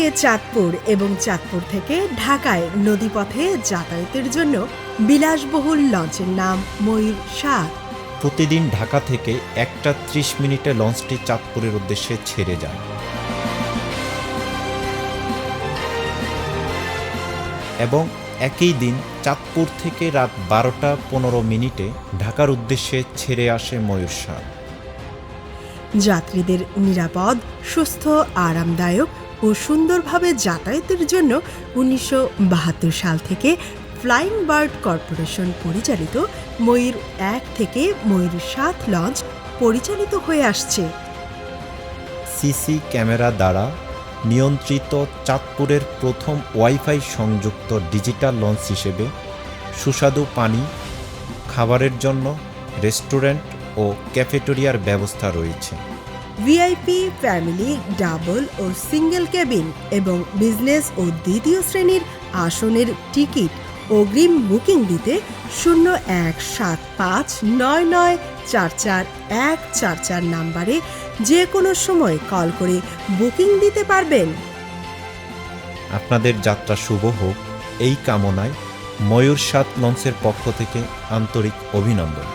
থেকে চাঁদপুর এবং চাঁদপুর থেকে ঢাকায় নদীপথে যাতায়াতের জন্য বিলাসবহুল লঞ্চের নাম ময়ূর ৭। প্রতিদিন ঢাকা থেকে 1:30 লঞ্চটি চাঁদপুরের উদ্দেশ্যে ছেড়ে যায় এবং একই দিন চাঁদপুর থেকে রাত 12:15 ঢাকার উদ্দেশ্যে ছেড়ে আসে ময়ূর ৭। যাত্রীদের নিরাপদ, সুস্থ, আরামদায়ক ও সুন্দরভাবে যাতায়াতের জন্য ১৯৭২ সাল থেকে ফ্লাইং বার্ড কর্পোরেশন পরিচালিত ময়ূর ১ থেকে ময়ূর ৭ লঞ্চ পরিচালিত হয়ে আসছে। সিসি ক্যামেরা দ্বারা নিয়ন্ত্রিত চাঁদপুরের প্রথম ওয়াইফাই সংযুক্ত ডিজিটাল লঞ্চ হিসেবে সুস্বাদু পানি, খাবারের জন্য রেস্টুরেন্ট ও ক্যাফেটেরিয়ার ব্যবস্থা রয়েছে। ভিআইপি, ফ্যামিলি, ডাবল ও সিঙ্গেল কেবিন এবং বিজনেস ও দ্বিতীয় শ্রেণীর আসনের টিকিট অগ্রিম বুকিং দিতে 017599444144 নাম্বারে যে কোনো সময় কল করে বুকিং দিতে পারবেন। আপনাদের যাত্রা শুভ হোক এই কামনায় ময়ূর ৭ লঞ্চের পক্ষ থেকে আন্তরিক অভিনন্দন।